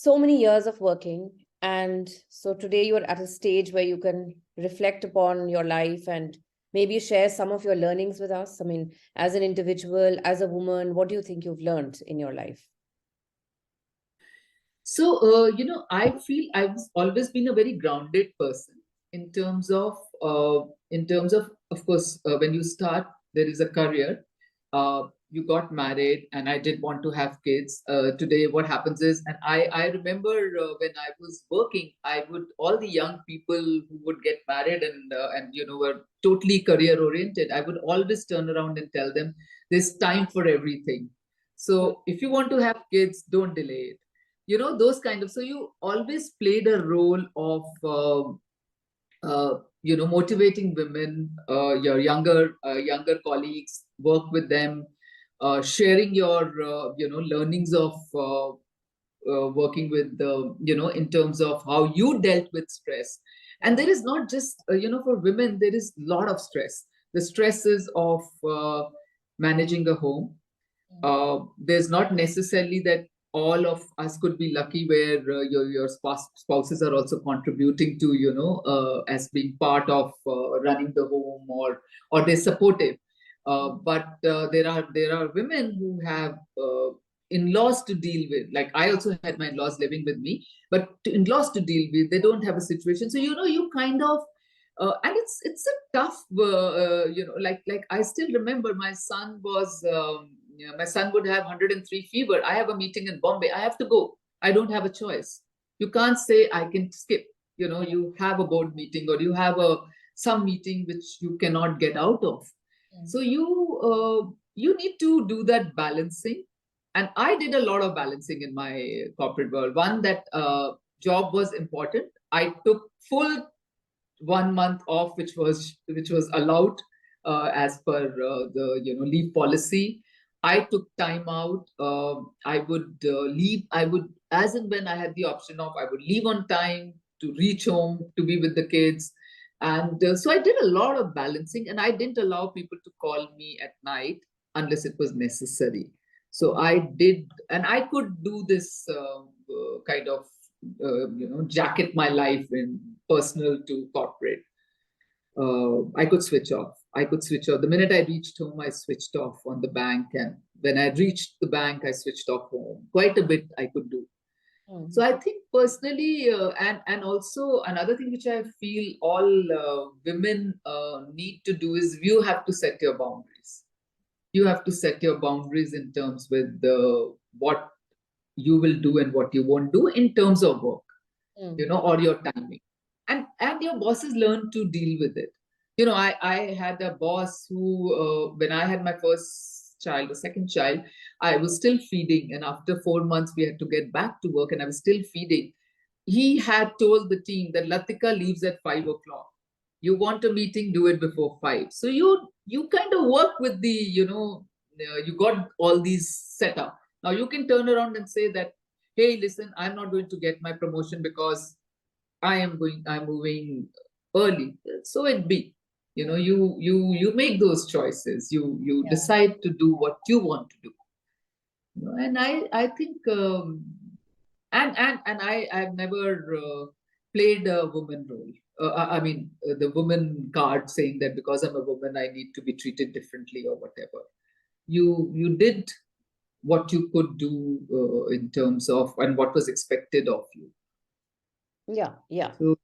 so many years of working, and so today you're at a stage where you can reflect upon your life and maybe share some of your learnings with us. I mean, as an individual, as a woman, what do you think you've learned in your life? So, I feel I've always been a very grounded person in terms of course, when you start, there is a career. You got married, and I did want to have kids. Today, what happens is, and I remember when I was working, I would all the young people who would get married and were totally career oriented. I would always turn around and tell them, there's time for everything. So, if you want to have kids, don't delay it, those kind of. So you always played a role of motivating women, your younger colleagues, work with them, sharing your learnings of working with the in terms of how you dealt with stress. And there is not just for women, there is a lot of stress. The stresses of managing a home. There's not necessarily that all of us could be lucky where your spouses are also contributing to as being part of running the home, or they're supportive. But there are women who have in-laws to deal with. Like, I also had my in-laws living with me, but in-laws to deal with, they don't have a situation. So you kind of and it's a tough like I still remember my son was my son would have 103 fever. I have a meeting in Bombay, I have to go. I don't have a choice. You can't say I can skip. You have a board meeting, or you have a some meeting which you cannot get out of. So you need to do that balancing. And I did a lot of balancing in my corporate world. One, that job was important. I took full 1 month off, which was allowed as per the leave policy. I took time out. I would leave. I would, as and when I had the option of, I would leave on time to reach home to be with the kids. And so I did a lot of balancing, and I didn't allow people to call me at night unless it was necessary. So I did, and I could do this kind of jacket my life in personal to corporate. I could switch off. I could switch off. The minute I reached home, I switched off on the bank. And when I reached the bank, I switched off home. Quite a bit I could do. So I think personally, and also another thing which I feel all women need to do is, you have to set your boundaries. You have to set your boundaries in terms with what you will do and what you won't do in terms of work, or your timing. And your bosses learn to deal with it. I had a boss who, when I had my first child, the second child, I was still feeding, and after 4 months we had to get back to work, and I was still feeding. He had told the team that Latika leaves at 5 o'clock. You want a meeting, do it before 5. So you kind of work with the, you got all these set up. Now you can turn around and say that, hey, listen, I'm not going to get my promotion because I'm moving early. So it be. You make those choices. You decide to do what you want to do. And I think and I've never played a woman role. I mean, the woman card saying that because I'm a woman, I need to be treated differently or whatever. You did what you could do in terms of, and what was expected of you. Yeah. So